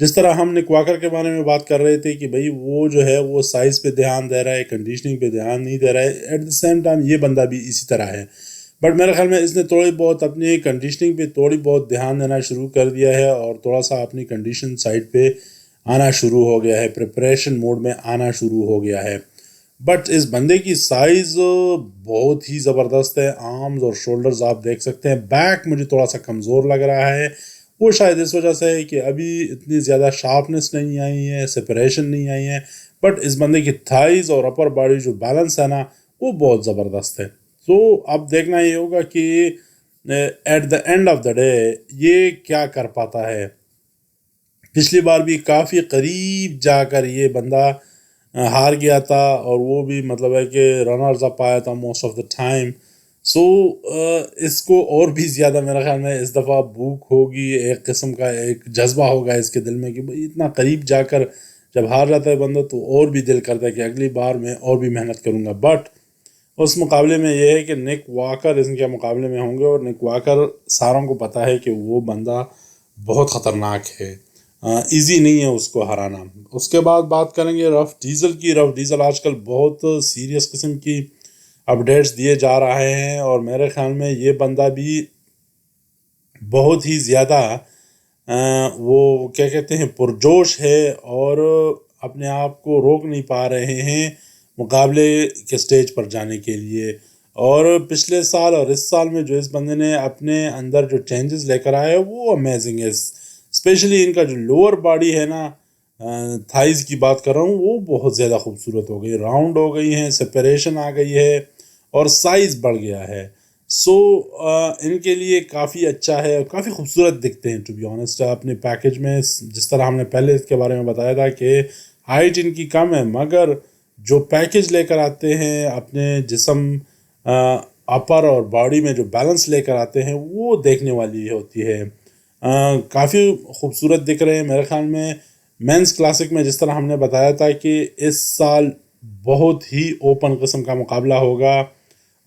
جس طرح ہم نک واکر کے بارے میں بات کر رہے تھے کہ بھائی وہ جو ہے وہ سائز پہ دھیان دے رہا ہے، کنڈیشننگ پہ دھیان نہیں دے رہا ہے، ایٹ دا سیم ٹائم یہ بندہ بھی اسی طرح ہے. بٹ میرے خیال میں اس نے تھوڑی بہت اپنی کنڈیشننگ پہ تھوڑی بہت دھیان دینا شروع کر دیا ہے، اور تھوڑا سا اپنی کنڈیشن سائڈ پہ آنا شروع ہو گیا ہے، پریپریشن موڈ میں آنا شروع ہو گیا ہے. بٹ اس بندے کی سائز بہت ہی زبردست ہے. آرمز اور شولڈرز آپ دیکھ سکتے ہیں. بیک مجھے تھوڑا سا کمزور لگ رہا ہے، وہ شاید اس وجہ سے ہے کہ ابھی اتنی زیادہ شارپنس نہیں آئی ہے، سپریشن نہیں آئی ہے. بٹ اس بندے کی تھائز اور اپر باڈی جو بیلنس ہے نا، وہ بہت زبردست ہے. تو اب دیکھنا یہ ہوگا کہ at the end of the day یہ کیا کر پاتا ہے. پچھلی بار بھی کافی قریب جا کر یہ بندہ ہار گیا تھا، اور وہ بھی مطلب ہے کہ رنرز اپ آیا تھا موسٹ آف دا ٹائم. سو اس کو اور بھی زیادہ میرا خیال میں اس دفعہ بھوک ہوگی، ایک قسم کا ایک جذبہ ہوگا اس کے دل میں کہ بھئی اتنا قریب جا کر جب ہار جاتا ہے بندہ تو اور بھی دل کرتا ہے کہ اگلی بار میں اور بھی محنت کروں گا. بٹ اس مقابلے میں یہ ہے کہ نک واکر ان کے مقابلے میں ہوں گے، اور نک واکر ساروں کو پتہ ہے کہ وہ بندہ بہت خطرناک ہے، ایزی نہیں ہے اس کو ہرانا. اس کے بعد بات کریں گے رف ڈیزل کی. رف ڈیزل آج کل بہت سیریس قسم کی اپڈیٹس دیے جا رہے ہیں، اور میرے خیال میں یہ بندہ بھی بہت ہی زیادہ وہ کیا کہتے ہیں پرجوش ہے، اور اپنے آپ کو روک نہیں پا رہے ہیں مقابلے کے سٹیج پر جانے کے لیے. اور پچھلے سال اور اس سال میں جو اس بندے نے اپنے اندر جو چینجز لے کر آئے وہ امیزنگ ہے. اسپیشلی ان کا جو لوور باڈی ہے نا، تھائز کی بات کر رہا ہوں، وہ بہت زیادہ خوبصورت ہو گئی، راؤنڈ ہو گئی ہیں، سپریشن آ گئی ہے، اور سائز بڑھ گیا ہے. سو ان کے لیے کافی اچھا ہے، اور کافی خوبصورت دکھتے ہیں ٹو بی آنیسٹ. اپنے پیکج میں جس طرح ہم نے پہلے اس کے بارے میں بتایا تھا کہ ہائٹ ان کی کم ہے، مگر جو پیکج لے کر آتے ہیں اپنے جسم اپر اور باڈی میں جو بیلنس لے کر آتے ہیں وہ دیکھنے والی ہوتی ہے. کافی خوبصورت دکھ رہے ہیں میرے خیال میں. مینس کلاسک میں جس طرح ہم نے بتایا تھا کہ اس سال بہت ہی اوپن قسم کا مقابلہ ہوگا،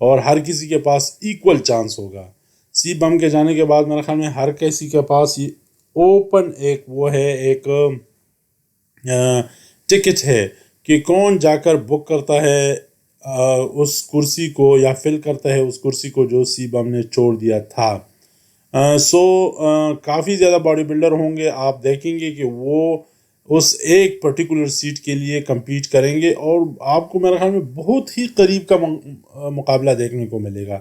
اور ہر کسی کے پاس ایکول چانس ہوگا. سی بم کے جانے کے بعد میرے خیال میں ہر کسی کے پاس یہ اوپن ایک وہ ہے، ایک ٹکٹ ہے کہ کون جا کر بک کرتا ہے اس کرسی کو، یا فل کرتا ہے اس کرسی کو جو سی بم نے چھوڑ دیا تھا. سو کافی زیادہ باڈی بلڈر ہوں گے، آپ دیکھیں گے کہ وہ اس ایک پرٹیکولر سیٹ کے لیے کمپیٹ کریں گے، اور آپ کو میرے خیال میں بہت ہی قریب کا مقابلہ دیکھنے کو ملے گا.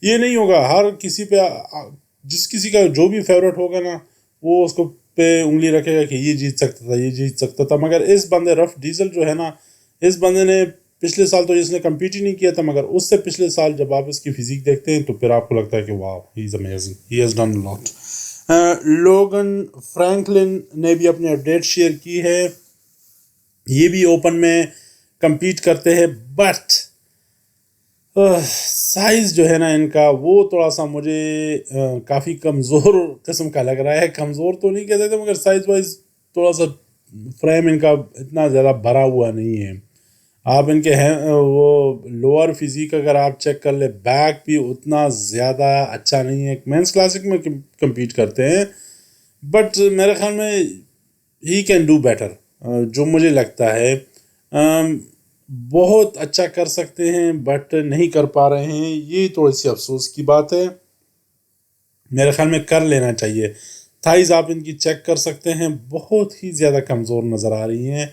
یہ نہیں ہوگا ہر کسی پہ، جس کسی کا جو بھی فیوریٹ ہوگا نا وہ اس کو پہ انگلی رکھے گا کہ یہ جیت سکتا تھا، یہ جیت سکتا تھا. مگر اس بندے رف ڈیزل جو ہے نا، اس بندے نے پچھلے سال تو اس نے کمپیٹ ہی نہیں کیا تھا، مگر اس سے پچھلے سال جب آپ اس کی فزیک دیکھتے ہیں تو پھر آپ کو لگتا ہے کہ wow, he is amazing, he has done lot. Logan Franklin نے بھی اپنی اپڈیٹ شیئر کی ہے. یہ بھی اوپن میں کمپیٹ کرتے ہیں، بٹ سائز جو ہے نا ان کا وہ تھوڑا سا مجھے کافی کمزور قسم کا لگ رہا ہے. کمزور تو نہیں کہتے تھے، مگر سائز وائز تھوڑا سا فریم ان کا اتنا زیادہ بھرا ہوا نہیں ہے. آپ ان کے ہیں وہ لوور فزیک اگر آپ چیک کر لیں، بیک بھی اتنا زیادہ اچھا نہیں ہے. مینس کلاسک میں کمپیٹ کرتے ہیں، بٹ میرے خیال میں ہی کین ڈو بیٹر. جو مجھے لگتا ہے بہت اچھا کر سکتے ہیں، بٹ نہیں کر پا رہے ہیں. یہ تھوڑی سی افسوس کی بات ہے. میرے خیال میں کر لینا چاہیے. تھائز آپ ان کی چیک کر سکتے ہیں، بہت ہی زیادہ کمزور نظر آ رہی ہیں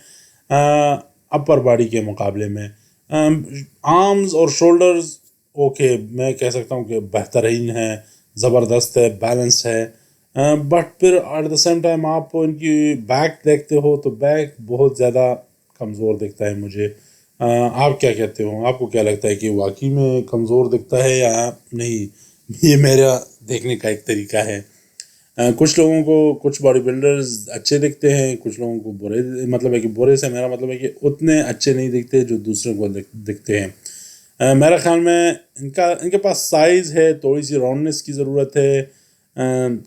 اپر باڈی کے مقابلے میں. آرمز اور شولڈرز اوکے، میں کہہ سکتا ہوں کہ بہترین ہے، زبردست ہے، بیلنس ہے. بٹ پھر ایٹ دا سیم ٹائم آپ ان کی بیک دیکھتے ہو تو بیک بہت زیادہ کمزور دکھتا ہے مجھے. آپ کیا کہتے ہو؟ آپ کو کیا لگتا ہے کہ واقعی میں کمزور دکھتا ہے یا نہیں؟ یہ میرا دیکھنے کا ایک طریقہ ہے. کچھ لوگوں کو کچھ باڈی بلڈرز اچھے دکھتے ہیں، کچھ لوگوں کو برے، مطلب ہے کہ برے سے میرا مطلب ہے کہ اتنے اچھے نہیں دکھتے جو دوسروں کو دکھتے ہیں. میرے خیال میں ان کے پاس سائز ہے، تھوڑی سی راؤنڈنس کی ضرورت ہے.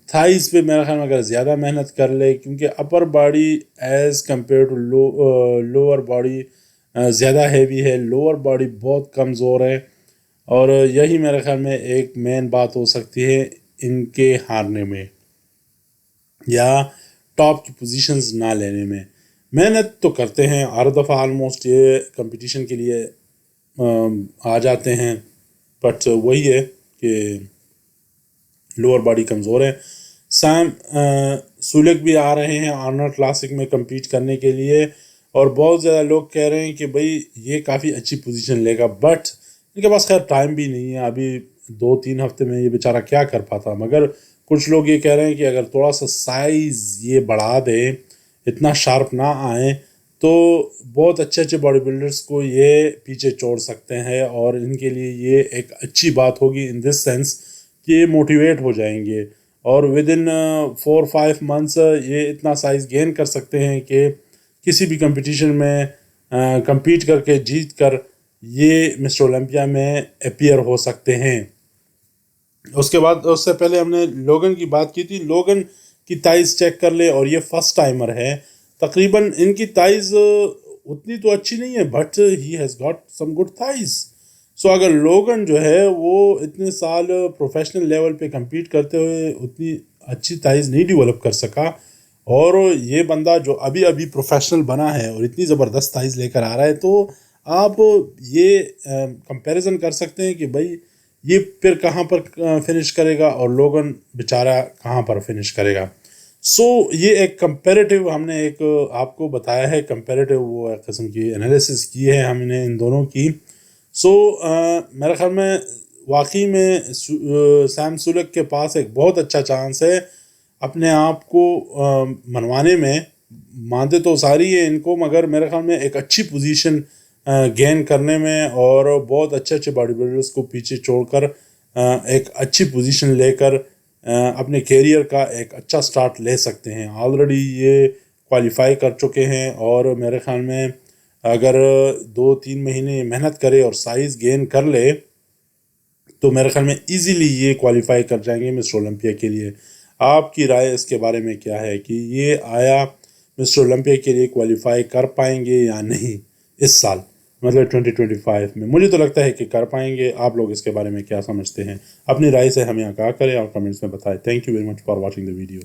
تھائز پہ میرا خیال میں اگر زیادہ محنت کر لے، کیونکہ upper body as compare to lower body زیادہ ہیوی ہے، لوور باڈی بہت کمزور ہے. اور یہی میرے خیال میں ایک مین بات ہو سکتی ہے ان کے ہارنے میں، یا ٹاپ کی پوزیشنز نہ لینے میں. محنت تو کرتے ہیں ہر دفعہ آلموسٹ یہ کمپٹیشن کے لیے آ جاتے ہیں، بٹ وہی ہے کہ لوور باڈی کمزور ہے. سیم سولک بھی آ رہے ہیں آرنولڈ کلاسک میں کمپیٹ کرنے کے لیے، اور بہت زیادہ لوگ کہہ رہے ہیں کہ بھائی یہ کافی اچھی پوزیشن لے گا، بٹ ان کے پاس خیر ٹائم بھی نہیں ہے. ابھی 2-3 ہفتے میں یہ بیچارہ کیا کر پاتا. مگر کچھ لوگ یہ کہہ رہے ہیں کہ اگر تھوڑا سا سائز یہ بڑھا دے، اتنا شارپ نہ آئیں، تو بہت اچھے باڈی بلڈرز کو یہ پیچھے چھوڑ سکتے ہیں، اور ان کے لیے یہ ایک اچھی بات ہوگی ان دس سینس کہ یہ موٹیویٹ ہو جائیں گے، اور ود ان 4-5 منتھس یہ اتنا سائز گین کر سکتے ہیں کہ کسی بھی کمپٹیشن میں کمپیٹ کر کے جیت کر یہ مسٹر اولمپیا میں اپیئر ہو سکتے ہیں. اس کے بعد اس سے پہلے ہم نے لوگن کی بات کی تھی. لوگن کی تائز چیک کر لے، اور یہ فرسٹ ٹائمر ہے. تقریباً ان کی تائز اتنی تو اچھی نہیں ہے، but he has got some good things. So اگر لوگن جو ہے وہ اتنے سال پروفیشنل لیول پہ کمپیٹ کرتے ہوئے اتنی اچھی تائز نہیں ڈیولپ کر سکا، اور یہ بندہ جو ابھی پروفیشنل بنا ہے اور اتنی زبردست تائز لے کر آ رہا ہے، تو آپ یہ کمپیریزن کر سکتے ہیں کہ بھائی یہ پھر کہاں پر فنش کرے گا اور لوگن بیچارہ کہاں پر فنش کرے گا. سو یہ ایک کمپیریٹیو ہم نے ایک آپ کو بتایا ہے، کمپیریٹیو وہ ایک قسم کی انالیسس کی ہے ہم نے ان دونوں کی. سو میرے خیال میں واقعی میں سیم سولک کے پاس ایک بہت اچھا چانس ہے اپنے آپ کو منوانے میں. مانتے تو ساری ہیں ان کو، مگر میرے خیال میں ایک اچھی پوزیشن گین کرنے میں، اور بہت اچھے باڈی بلڈرز کو پیچھے چھوڑ کر ایک اچھی پوزیشن لے کر اپنے کیریئر کا ایک اچھا سٹارٹ لے سکتے ہیں. آلریڈی یہ کوالیفائی کر چکے ہیں، اور میرے خیال میں اگر 2-3 مہینے محنت کرے اور سائز گین کر لے تو میرے خیال میں ایزیلی یہ کوالیفائی کر جائیں گے مسٹر اولمپیا کے لیے. آپ کی رائے اس کے بارے میں کیا ہے کہ یہ آیا مسٹر اولمپیا کے لیے کوالیفائی کر پائیں گے یا نہیں اس سال، مطلب 2025 میں؟ مجھے تو لگتا ہے کہ کر پائیں گے. آپ لوگ اس کے بارے میں کیا سمجھتے ہیں؟ اپنی رائے سے ہمیں آگاہ کریں اور کمنٹس میں بتائیں. Thank you very much for watching the video.